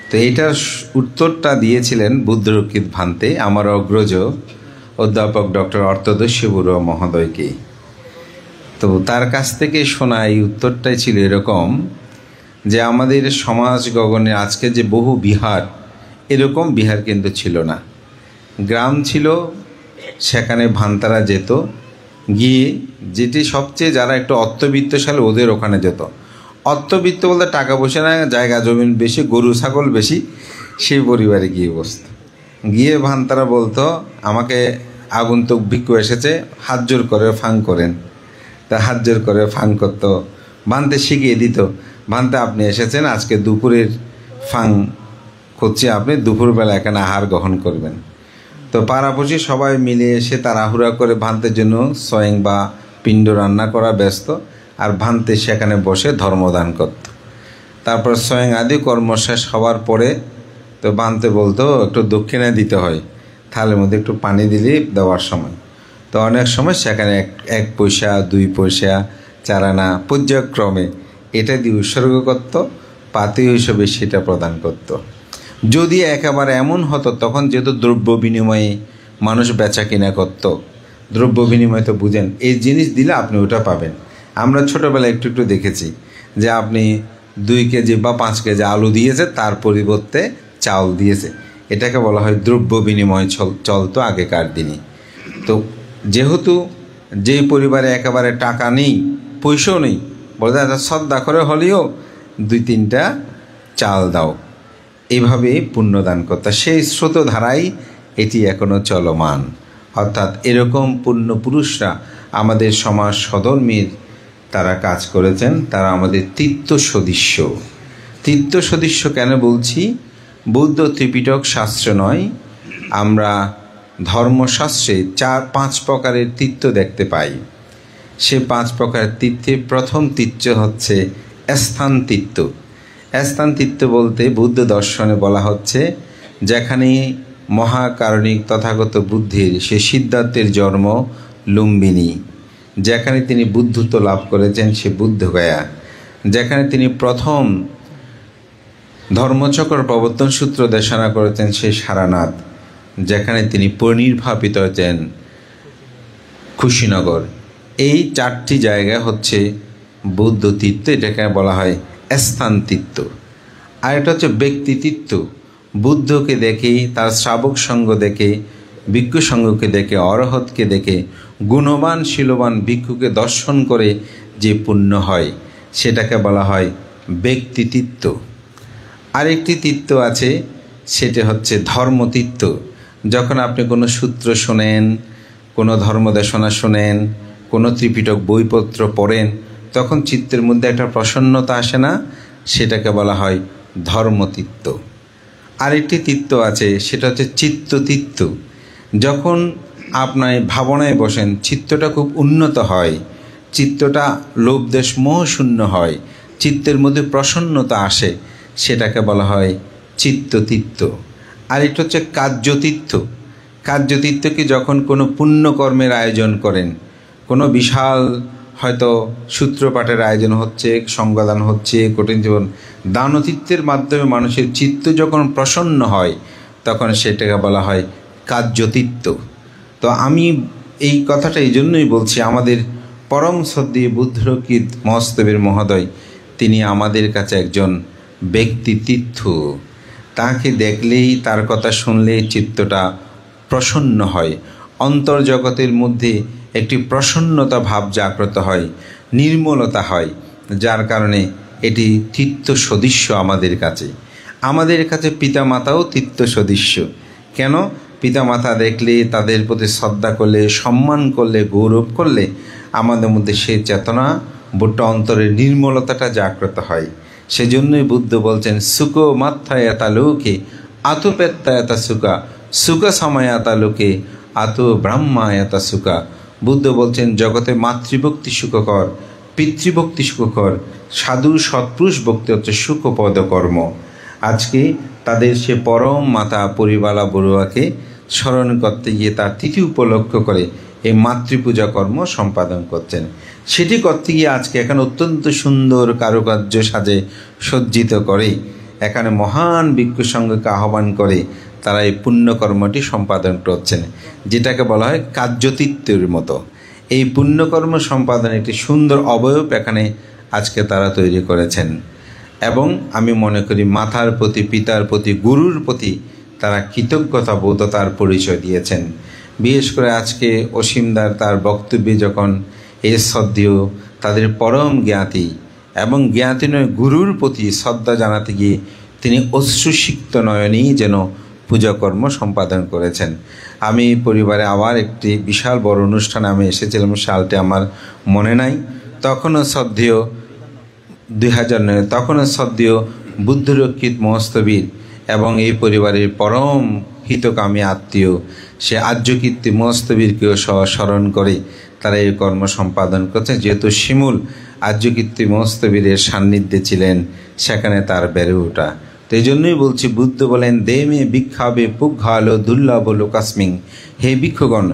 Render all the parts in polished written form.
তো এইটার উত্তরটা দিয়েছিলেন বুদ্ধরক্ষিত ভান্তে আমার অগ্রজ অধ্যাপক ডক্টর অর্থদস্য বড়ুয়া মহোদয়কে। তো তার কাছ থেকে শোনা এই উত্তরটাই ছিল এরকম যে আমাদের সমাজ গগনে আজকে যে বহু বিহার, এরকম বিহার কিন্তু ছিল না। গ্রাম ছিল, সেখানে ভান্তারা যেত, গিয়ে যেটি সবচেয়ে যারা একটু অর্থবিত্তশালী ওদের ওখানে যেত। অর্থবিত্ত বলতে টাকা পয়সা না, জায়গা জমিন বেশি, গরু ছাগল বেশি, সেই পরিবারে গিয়ে বসত। গিয়ে ভান্তারা বলতো আমাকে আগন্তুক ভিক্ষু এসেছে, হাত জোর করে ফাং করেন। তা হাত জোর করে ফাং করতো, ভান্তে শিখিয়ে দিত, ভান্তে আপনি এসেছেন, আজকে দুপুরের ফাং করছি, আপনি দুপুরবেলা এখানে আহার গ্রহণ করবেন। তো পাড়াপড়শি সবাই মিলে এসে তাড়াহুড়া করে ভান্তের জন্য স্বয়ং বা পিণ্ড রান্না করা ব্যস্ত, আর ভান্তে সেখানে বসে ধর্মদান করত। তারপর স্বয়ং আদি কর্ম শেষ হওয়ার পরে তো ভান্তে বলতো একটু দক্ষিণা দিতে হয়, থালের মধ্যে একটু পানি দিলে দেওয়ার সময়। তো অনেক সময় সেখানে 1 পয়সা 2 পয়সা 4 আনা পর্যায়ক্রমে এটা দিয়ে উৎসর্গ করত, পাথেয় হিসেবে সেটা প্রদান করত। যদি একেবারে এমন হতো, তখন যেহেতু দ্রব্য বিনিময়ে মানুষ বেচা কিনা করত, দ্রব্য বিনিময় তো বুঝেন, এই জিনিস দিলে আপনি ওটা পাবেন। আমরা ছোটোবেলায় একটু একটু দেখেছি যে আপনি 2 কেজি বা 5 কেজি আলু দিয়েছে, তার পরিবর্তে চাউল দিয়েছে, এটাকে বলা হয় দ্রব্য বিনিময় চলতো আগেকার দিনে। তো যেহেতু যেই পরিবারে একেবারে টাকা নেই, পয়সাও নেই, বলতে শ্রদ্ধা করে হলেও 2-3টা চাল দাও, এইভাবে পুণ্যদান করতে, সেই স্রোতধারাই এটি এখনও চলমান। অর্থাৎ এরকম পুণ্যপুরুষরা আমাদের সমাজ সধর্মীর তারা কাজ করেছেন, তারা আমাদের তীর্থ সদৃশ্য। তীর্থ সদৃশ্য কেন বলছি? বৌদ্ধ ত্রিপিটক শাস্ত্র নয়, আমরা ধর্মশাস্ত্রে 4-5 প্রকারের তীর্থ দেখতে পাই। সে 5 প্রকারের তীর্থে প্রথম তীর্থ হচ্ছে স্থান তীর্থ। স্থান তীর্থ বলতে বৌদ্ধ দর্শনে বলা হচ্ছে যেখানে মহাকারণিক তথাগত বুদ্ধের সে সিদ্ধার্থের জন্ম লুম্বিনী, যেখানে তিনি বুদ্ধত্ব লাভ করেছেন সে বুদ্ধগয়া, যেখানে তিনি প্রথম ধর্মচক্র প্রবর্তন সূত্র দেশনা করেছেন সে সারানাথ, যেখানে তিনি পরিনির্বাপিত হয়েছেন কুশীনগর। এই 4টি জায়গা হচ্ছে বৌদ্ধ তীর্থ, এটাকে বলা হয় স্থান তীর্থ। আর এটা হচ্ছে ব্যক্তি তীর্থ। বুদ্ধকে দেখে, তার শ্রাবক সঙ্গ দেখে, ভিক্ষু সঙ্গকে দেখে, অরহতকে দেখে, গুণবান শীলবান ভিক্ষুকে দর্শন করে যে পুণ্য হয় সেটাকে বলা হয় ব্যক্তি তীর্থ। আরেকটি তীর্থ আছে, সেটা হচ্ছে ধর্মতীর্থ। যখন আপনি কোনো সূত্র শোনেন, কোনো ধর্মদেশনা শোনেন, কোনো ত্রিপিটক বইপত্র পড়েন, তখন চিত্তের মধ্যে একটা প্রসন্নতা আসে না, সেটাকে বলা হয় ধর্মতীর্থ। আরেকটি তীর্থ আছে, সেটা হচ্ছে চিত্ততীর্থ। যখন আপনার ভাবনায় বসেন, চিত্তটা খুব উন্নত হয়, চিত্তটা লোভ দেশ মোহ শূন্য হয়, চিত্তের মধ্যে প্রসন্নতা আসে, সেটাকে বলা হয় চিত্ততীর্থ। আরেকটা হচ্ছে কার্যতীর্থ। কার্যতীর্থকে যখন কোনো পুণ্যকর্মের আয়োজন করেন, কোনো বিশাল হয়তো সূত্রপাঠের আয়োজন হচ্ছে, সংবাদান হচ্ছে, কঠিন জীবন দানতীর্থের মাধ্যমে মানুষের চিত্ত যখন প্রসন্ন হয়, তখন সেটাকে বলা হয় কার্যতীর্থ। তো আমি এই কথাটা এই জন্যই বলছি, আমাদের পরম শ্রদ্ধেয় বুদ্ধরক্ষিত মহস্তবের মহোদয়, তিনি আমাদের কাছে একজন ব্যক্তি তীর্থ। তাকে দেখলেই, তার কথা শুনলেই চিত্তটা প্রসন্ন হয়, অন্তর্জগতের মধ্যে একটি প্রসন্নতা ভাব জাগ্রত হয়, নির্মলতা হয়, যার কারণে এটি তীর্থ সদৃশ্য আমাদের কাছে। আমাদের কাছে পিতামাতাও তীর্থ সদৃশ্য। কেন? পিতামাতা দেখলে, তাদের প্রতি শ্রদ্ধা করলে, সম্মান করলে, গৌরব করলে আমাদের মধ্যে সেই চেতনা, বট্ট অন্তরের নির্মলতাটা জাগ্রত হয়। সেজন্যই বুদ্ধ বলছেন সুখ মাত্থায়াতা লোকে আতুপেত্তায়াতা সুখা, সুখ সমায়াতা লোকে আতু ব্রহ্মায়াতা সুখা। বুদ্ধ বলছেন জগতে মাতৃভক্তি সুখকর, পিতৃভক্তি সুখকর, সাধু সৎপুরুষ ভক্তি হচ্ছে সুখপদ কর্ম। আজকে তাদের সে পরম মাতা পরিবালা বড়ুয়াকে স্মরণ করতে গিয়ে তার তিথি উপলক্ষ করে এই মাতৃপূজা কর্ম সম্পাদন করছেন। সেটি করতে গিয়ে আজকে এখন অত্যন্ত সুন্দর কারুকার্য সাজে সজ্জিত করে এখানে মহান ভিক্ষু সংঘকে আহ্বান করে তারা এই পুণ্যকর্মটি সম্পাদন করছেন, যেটাকে বলা হয় কার্যতীত্যের মতো। এই পুণ্যকর্ম সম্পাদনের একটি সুন্দর অবয়ব এখানে আজকে তারা তৈরি করেছেন। এবং আমি মনে করি মাতার প্রতি, পিতার প্রতি, গুরুর প্রতি তারা কৃতজ্ঞতা বোধতার পরিচয় দিয়েছেন। বিশেষ করে আজকে অসীমদার তার বক্তব্যে যখন এই শ্রদ্ধেয় তাদের পরম জ্ঞাতি এবং জ্ঞাতি নয় গুরুর প্রতি শ্রদ্ধা জানাতে গিয়ে তিনি অশ্রুসিক্ত নয়নেই যেন পূজাকর্ম সম্পাদন করেছেন। আমি পরিবারে আবার একটি বিশাল বড় অনুষ্ঠানে আমি এসেছিলাম, সালটি আমার মনে নাই। তখনও শ্রদ্ধেয় 2009 তখনও শ্রদ্ধেয় বুদ্ধরক্ষিত মহস্তবীর এবং এই পরিবারের পরম হিতকামী আত্মীয় সে আর্যকীর্তি মহস্তবীরকেও স্মরণ করে তারা এই কর্ম সম্পাদন করছে। যেহেতু শিমুল আর্যকীর্তি মহস্তবীরের সান্নিধ্যে ছিলেন, সেখানে তার বেড়ে ওঠা। তো এই জন্যই বলছি, বুদ্ধ বলেন দেমে ভিক্ষাবে পুঘ্ঘালো দুর্লভ লোকাস্মিং। হে ভিক্ষুগণ,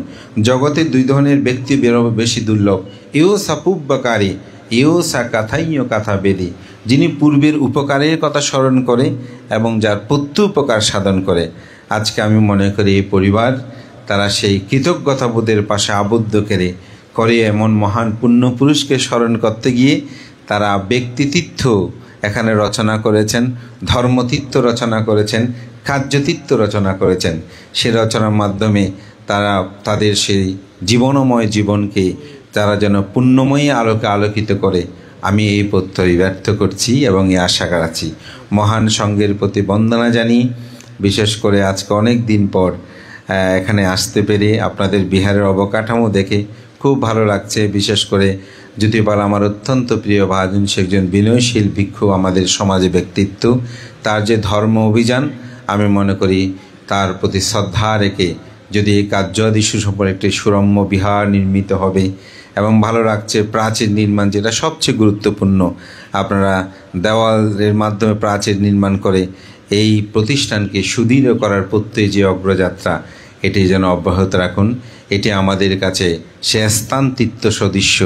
জগতে দুই ধরনের ব্যক্তি বেশি দুর্লভ। এও সাপুব্বাকারী, এও সা কাথাইয় কাথা বেদী। যিনি পূর্বের উপকারের কথা স্মরণ করে এবং যার প্রত্যুপকার সাধন করে। আজকে আমি মনে করি এই পরিবার তারা সেই কৃতজ্ঞতাবোধের পাশে আবদ্ধ করে এমন মহান পুণ্যপুরুষকে স্মরণ করতে গিয়ে তারা ব্যক্তিতীর্থ এখানে রচনা করেছেন, ধর্মতীর্থ রচনা করেছেন, কার্যতীর্থ রচনা করেছেন। সে রচনার মাধ্যমে তারা তাদের সেই জীবনময় জীবনকে তারা যেন পুণ্যময়ী আলোকে আলোকিত করে, আমি এই প্রত্যয় ব্যর্থ করছি এবং এই আশা করাচ্ছি। মহান সঙ্গের প্রতি বন্দনা জানিয়ে বিশেষ করে আজকে অনেক দিন পর এখানে আসতে পেরে আপনাদের বিহারের অবকাঠামো দেখে খুব ভালো লাগছে। বিশেষ করে জ্যোতিপাল আমার অত্যন্ত প্রিয় ভাজন, সে একজন বিনয়শীল ভিক্ষু, আমাদের সমাজে ব্যক্তিত্ব। তার যে ধর্ম অভিযান, আমি মনে করি তার প্রতি শ্রদ্ধা রেখে যদি এই কার্যাদি সুসম্পন্ন একটি সুরম্য বিহার নির্মিত হবে। এবং ভালো লাগছে প্রাচীর নির্মাণ, যেটা সবচেয়ে গুরুত্বপূর্ণ। আপনারা দেওয়ালের মাধ্যমে প্রাচীর নির্মাণ করে এই প্রতিষ্ঠানকে সুদৃঢ় করার প্রত্যয় যে অগ্রযাত্রা, এটি যেন অব্যাহত রাখুন। এটি আমাদের কাছে সে স্থান তীর্থ সদৃশ্য।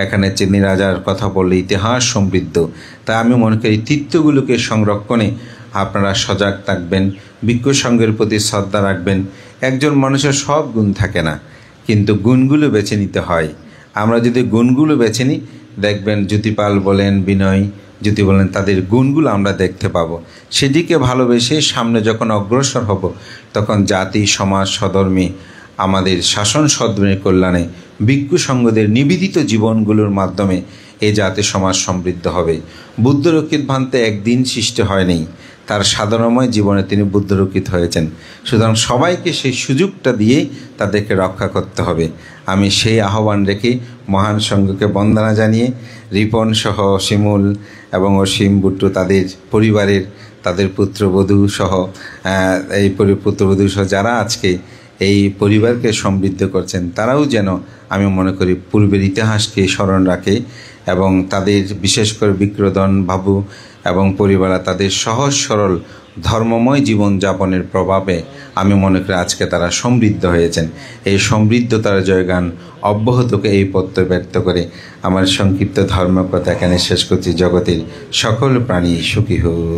এখানে চেনি রাজার কথা বললে ইতিহাস সমৃদ্ধ। তাই আমি মনে করি তীর্থগুলোকে সংরক্ষণে আপনারা সজাগ থাকবেন, ভিক্ষু সংঘের প্রতি শ্রদ্ধা রাখবেন। একজন মানুষের সব গুণ থাকে না, কিন্তু গুণগুলো বেছে নিতে হয়। আমরা যদি গুণগুলো বেছে নিই, দেখবেন জ্যোতিপাল বলেন, বিনয় জ্যোতি বলেন, তাদের গুণগুলো আমরা দেখতে পাবো। সেদিকে ভালোবেসে সামনে যখন অগ্রসর হব, তখন জাতি, সমাজ, সধর্মী আমাদের শাসন সদ্মের কল্যাণে ভিক্ষু সংঘদের নিবেদিত জীবনগুলোর মাধ্যমে এই জাতি সমাজ সমৃদ্ধ হবে। বুদ্ধরক্ষিত ভান্তে একদিন সৃষ্টি হয়নি, তার সাধনাময় জীবনে তিনি বুদ্ধরক্ষিত হয়েছেন। সুতরাং সবাইকে সেই সুযোগটা দিয়ে তাদেরকে রক্ষা করতে হবে। আমি সেই আহ্বান রেখে মহান সংঘকে বন্দনা জানিয়ে রিপন সহ শিমুল এবং অসীম বুট্টু তাদের পরিবারের তাদের পুত্রবধূ সহ এই পুত্রবধূ সহ যারা আজকে এই পরিবারকে সমৃদ্ধ করছেন, তারাও যেন আমি মনে করি পূর্বের ইতিহাসকে স্মরণ রাখে এবং তাদের বিশেষ করে বিক্রদন বাবু এবং পরিবার তাদের সহজ সরল ধর্মময় জীবনযাপনের প্রভাবে আমি মনে করি আজকে তারা সমৃদ্ধ হয়েছেন। এই সমৃদ্ধতার জয়গান অব্যাহতকে এই প্রত্যয় ব্যক্ত করে আমার সংক্ষিপ্ত ধর্মকথা এখানে শেষ করছি। জগতের সকল প্রাণী সুখী হোক।